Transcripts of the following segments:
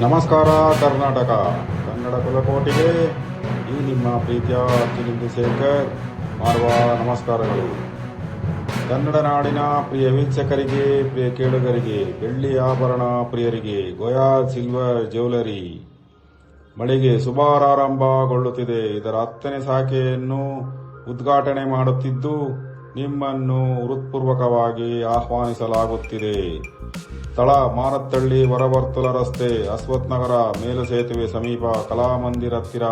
ನಮಸ್ಕಾರ ಕರ್ನಾಟಕ ಕನ್ನಡ ಕುಲಕೋಟಿಗೆ ಈ ನಿಮ್ಮ ಪ್ರೀತಿಯ ಅರ್ಜುನ್ ಶೇಖರ್ ಮಾಡುವ ನಮಸ್ಕಾರಗಳು. ಕನ್ನಡ ನಾಡಿನ ಪ್ರಿಯ ವೀಕ್ಷಕರಿಗೆ, ಪ್ರಿಯ ಕೇಳುಗರಿಗೆ, ಬೆಳ್ಳಿ ಆಭರಣ ಪ್ರಿಯರಿಗೆ ಗೋಯಾಲ್ ಸಿಲ್ವರ್ ಜ್ಯುವೆಲರಿ ಮಳಿಗೆ ಶುಭಾರಂಭಗೊಳ್ಳುತ್ತಿದೆ. ಇದರ 10ನೇ ಶಾಖೆಯನ್ನು ಉದ್ಘಾಟನೆ ಮಾಡುತ್ತಿದ್ದು ನಿಮ್ಮನ್ನು ಹೃತ್ಪೂರ್ವಕವಾಗಿ ಆಹ್ವಾನಿಸಲಾಗುತ್ತಿದೆ. ಸ್ಥಳ ಮಾರತ್ತಹಳ್ಳಿ ಹೊರವರ್ತುಲ ರಸ್ತೆ, ಅಶ್ವಥ್ ನಗರ, ಮೇಲು ಸೇತುವೆ ಸಮೀಪ, ಕಲಾಮಂದಿರ ಹತ್ತಿರ.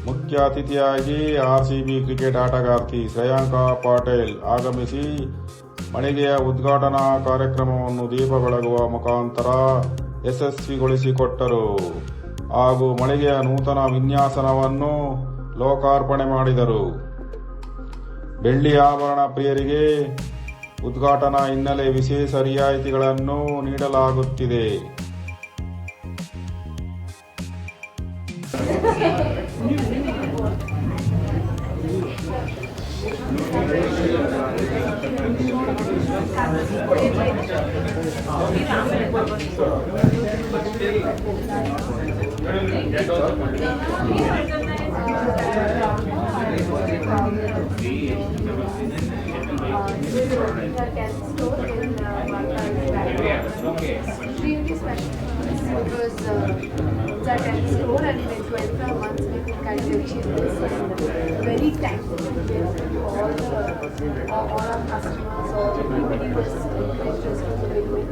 ಮುಖ್ಯ ಅತಿಥಿಯಾಗಿ ಆರ್ಸಿಬಿ ಕ್ರಿಕೆಟ್ ಆಟಗಾರ್ತಿ ಶ್ರೇಯಾಂಕಾ ಪಾಟೀಲ್ ಆಗಮಿಸಿ ಮಳಿಗೆಯ ಉದ್ಘಾಟನಾ ಕಾರ್ಯಕ್ರಮವನ್ನು ದೀಪ ಬೆಳಗುವ ಮುಖಾಂತರ ಯಶಸ್ವಿಗೊಳಿಸಿಕೊಟ್ಟರು ಹಾಗೂ ಮಳಿಗೆಯ ನೂತನ ವಿನ್ಯಾಸವನ್ನು ಲೋಕಾರ್ಪಣೆ ಮಾಡಿದರು. ಬೆಳ್ಳಿ ಆಭರಣ ಪ್ರಿಯರಿಗೆ ಉದ್ಘಾಟನಾ ಹಿನ್ನೆಲೆ ವಿಶೇಷ ರಿಯಾಯಿತಿಗಳನ್ನು ನೀಡಲಾಗುತ್ತಿದೆ. Extremely special because it's our 10th store and in 25 months we can kind of achieve this. And very thankful to all our customers or everybody who has encouraged us from the beginning.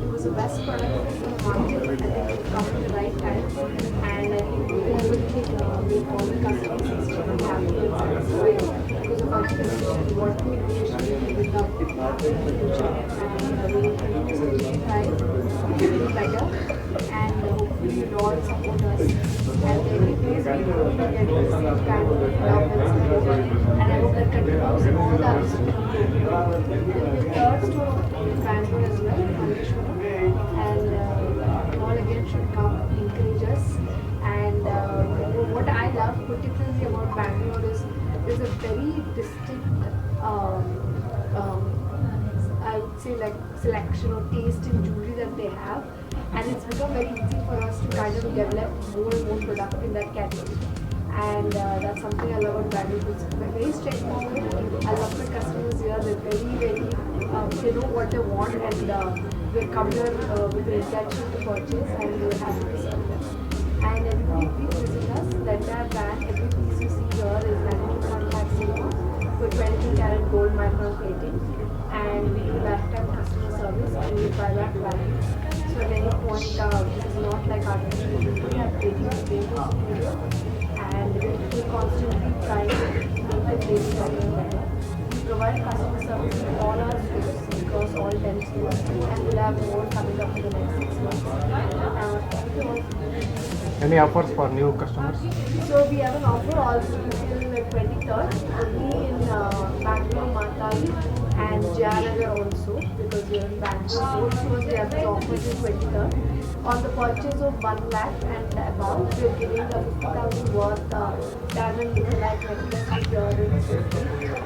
It was the best product in the market. I think we've come at the right time, and I think we will make all the customers extremely happy and satisfied because of our innovation, what we innovation with our future, and we will try to do better, and hopefully you all support us. And every place we go, we get this kind of love and support, and I hope that continues in all the other stores. The third store in Bangalore as well, Malleshwaram, and all again should come encourage us. And what I love particularly about Bangalore is there's a very distinct I would say like selection or taste in jewelry that they have, and it's become very easy for us to kind of develop more and more product in that category. And that's something I love about Bangalore. It's very straightforward. I love the customers here. They're very they know what they want, and they come here with the intention to purchase, and we're happy to serve them. And everybody please visit us. The entire brand, every piece you see here is 92.5 silver with 22 karat gold micron plating. And we do lifetime customer service and we buy back value. So at any point, this is not like artificial jewelry. We have plating superior, and we constantly try to make the plating better and better. We provide customer service in all our stores across all 10 stores, and we'll have more coming up in the next 6 months. Thank you all. Any offers for new customers? So we have an offer also till the 23rd, only in Bangalore, Matali, and Jayanagar also, because we are in Bangalore. Both stores we have the offer till 23rd. On the purchase of 1 lakh and above, we are giving a 50,000 worth diamond lookalike necklace with earrings.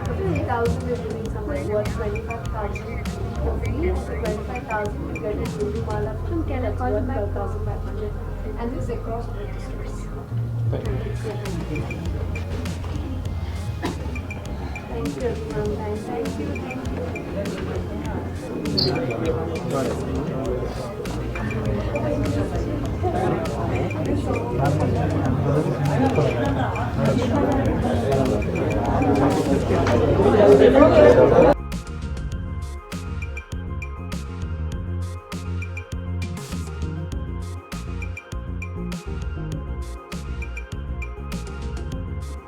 For 50,000 we are giving something worth 25,000 for free. For 25,000 we get a jewelry mala from Canada worth 12,500. And this is across both the stores. Thank you. Thank you everyone. Thank you.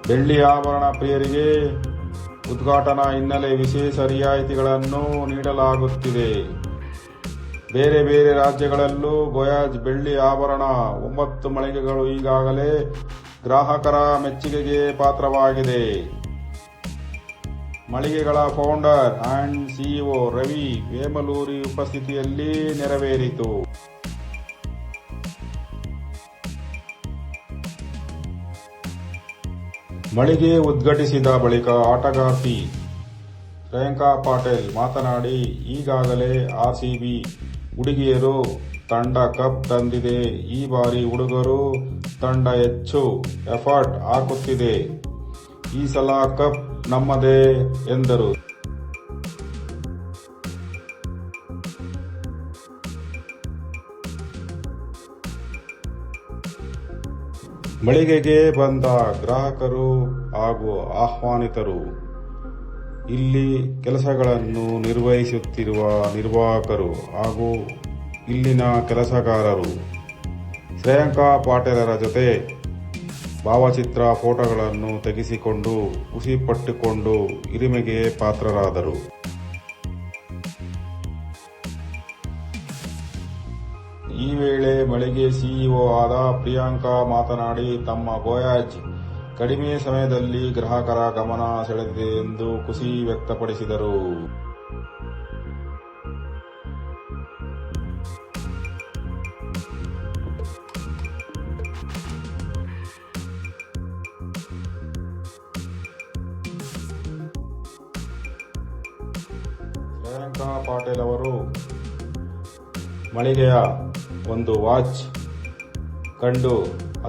ಬೆಳ್ಳಿ ಆಭರಣ ಪ್ರಿಯರಿಗೆ ಉದ್ಘಾಟನಾ ಹಿನ್ನೆಲೆ ವಿಶೇಷ ರಿಯಾಯಿತಿಗಳನ್ನು ನೀಡಲಾಗುತ್ತಿದೆ. ಬೇರೆ ಬೇರೆ ರಾಜ್ಯಗಳಲ್ಲೂ ಗೋಯಾಜ್ ಬೆಳ್ಳಿ ಆಭರಣ 9 ಮಳಿಗೆಗಳು ಈಗಾಗಲೇ ಗ್ರಾಹಕರ ಮೆಚ್ಚುಗೆಗೆ ಪಾತ್ರವಾಗಿದೆ. ಮಳಿಗೆಗಳ ಫೌಂಡರ್ ಅಂಡ್ ಸಿಇಒ ರವಿ ವೇಮಲೂರಿ ಉಪಸ್ಥಿತಿಯಲ್ಲಿ ನೆರವೇರಿತು. ಮಳಿಗೆ ಉದ್ಘಾಟಿಸಿದ ಬಳಿಕ ಆಟಗಾರ್ತಿ ಶ್ರೇಯಾಂಕಾ ಪಾಟೀಲ್ ಮಾತನಾಡಿ, ಈಗಾಗಲೇ ಆರ್ಸಿಬಿ ಹುಡುಗಿಯರು ತಂಡ ಕಪ್ ತಂದಿದೆ. ಈ ಬಾರಿ ಹುಡುಗರು ತಂಡ ಹೆಚ್ಚು ಎಫರ್ಟ್ ಹಾಕುತ್ತಿದೆ. ಈ ಸಲ ಕಪ್ ನಮ್ಮದೇ ಎಂದರು. ಮಳಿಗೆಗೆ ಬಂದ ಗ್ರಾಹಕರು ಹಾಗೂ ಆಹ್ವಾನಿತರು, ಇಲ್ಲಿ ಕೆಲಸಗಳನ್ನು ನಿರ್ವಹಿಸುತ್ತಿರುವ ನಿರ್ವಾಹಕರು ಹಾಗೂ ಇಲ್ಲಿನ ಕೆಲಸಗಾರರು ಶ್ರೇಯಾಂಕಾ ಪಾಟೀಲರ ಜೊತೆ ಭಾವಚಿತ್ರ ಫೋಟೋಗಳನ್ನು ತೆಗೆಸಿಕೊಂಡು ಖುಷಿಪಟ್ಟುಕೊಂಡು ಹಿರಿಮೆಗೆ ಪಾತ್ರರಾದರು. ಈ ವೇಳೆ ಮಳಿಗೆ ಸಿಇಒ ಆದ ಪ್ರಿಯಾಂಕಾ ಮಾತನಾಡಿ, ತಮ್ಮ ಗೋಯಾಜ್ ಕಡಿಮೆ ಸಮಯದಲ್ಲಿ ಗ್ರಾಹಕರ ಗಮನ ಸೆಳೆದಿದೆ ಎಂದು ಖುಷಿ ವ್ಯಕ್ತಪಡಿಸಿದರು. ಶ್ರೇಯಾಂಕಾ ಪಾಟೀಲ್ ಅವರು ಮಳಿಗೆಯ ಒಂದು ವಾಚ್ ಕಂಡು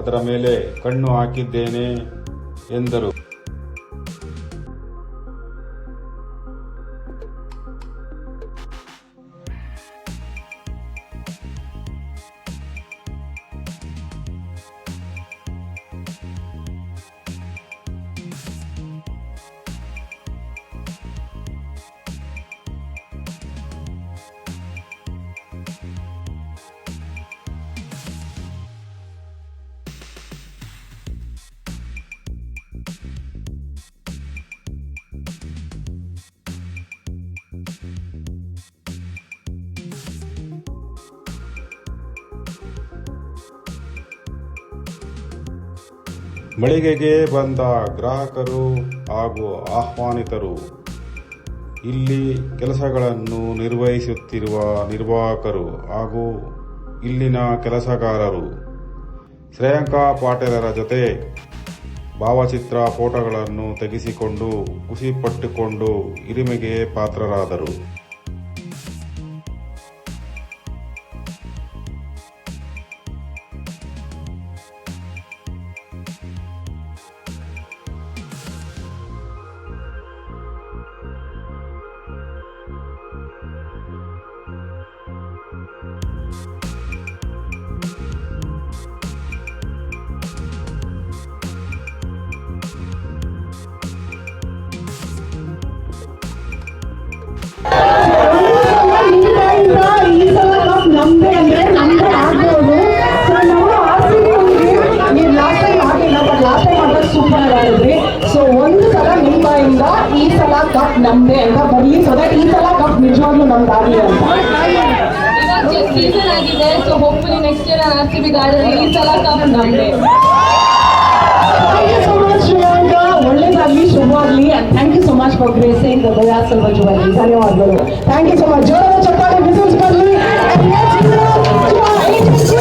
ಅದರ ಮೇಲೆ ಕಣ್ಣು ಹಾಕಿದ್ದೇನೆ ಎಂದರು. ಮಳಿಗೆಗೆ ಬಂದ ಗ್ರಾಹಕರು ಹಾಗೂ ಆಹ್ವಾನಿತರು, ಇಲ್ಲಿ ಕೆಲಸಗಳನ್ನು ನಿರ್ವಹಿಸುತ್ತಿರುವ ನಿರ್ವಾಹಕರು ಹಾಗೂ ಇಲ್ಲಿನ ಕೆಲಸಗಾರರು ಶ್ರೇಯಾಂಕಾ ಪಾಟೀಲರ ಜೊತೆ ಭಾವಚಿತ್ರ ಫೋಟೋಗಳನ್ನು ತೆಗೆಸಿಕೊಂಡು ಖುಷಿಪಟ್ಟುಕೊಂಡು ಹಿರಿಮೆಗೆ ಪಾತ್ರರಾದರು. ನಮ್ದೇ ಅಂದ್ರೆ ನಮ್ದೇ ಆಗ್ಬೋದು. ಸೊ ನಾವು ನೀವು ಲಾಸ್ಟ್ ಟೈಮ್ ಆಗಿಲ್ಲ, ಬಟ್ ಲಾಸ್ಟ್ ಟೈಮ್ ಆದಾಗ ಸೂಪರ್ ಆಡಿದ್ರಿ. ಸೊ ಒಂದು ಸಲ ನಿಮ್ಮ ಬಾಯಿಂದ ಈ ಸಲ ಕಪ್ ನಮ್ದೇ ಅಂತ ಬರ್ಲಿ, ಸೊ ದಟ್ ಈ ಸಲ ಕಪ್ ನಿಜವಾಗ್ಲೂ ನಮ್ದಾಗಲಿ ಅಂತ. ಇವಾಗ ಸೀಸನ್ ಆಗಿದೆ, so hopefully next year RCB garden ಈ ಸಲ ಕಪ್ ನಮ್ದೇ. Thank you so much, Shreyanka. ಒಳ್ಳೇದಾಗ್ಲಿ, ಶುಭವಾಗ್ಲಿ. And thank you so much for gracing the Goya Silver Jubilee. ಧನ್ಯವಾದಗಳು. Thank you so much. ಜೋರಾದ ಚಪ್ಪಾಳೆ ವಿಸಿಲ್ಸ್ ಬರಲಿ. And let's go to our agency.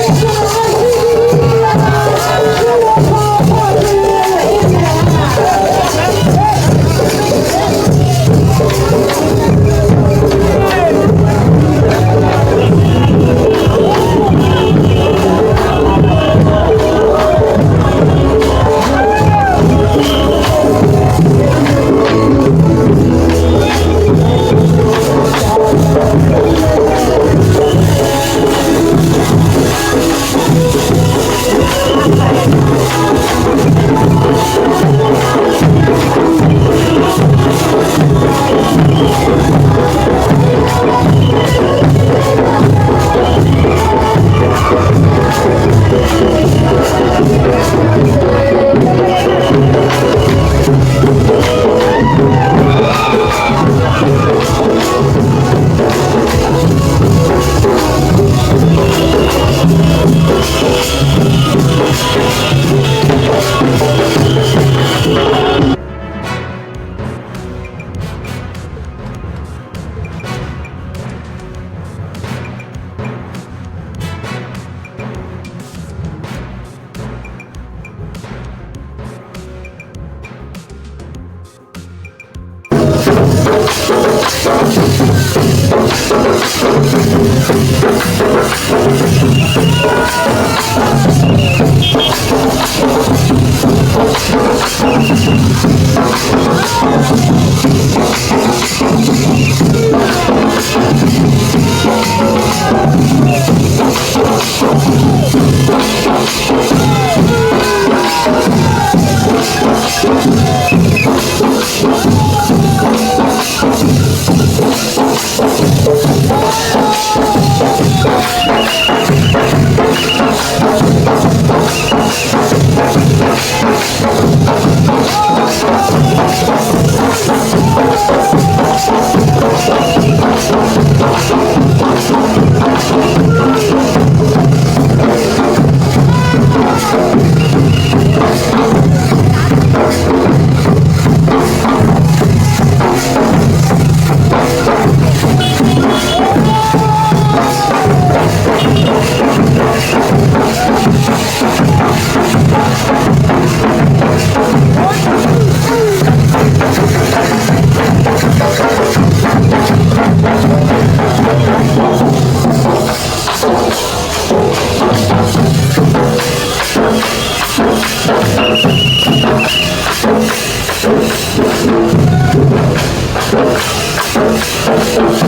Thank you.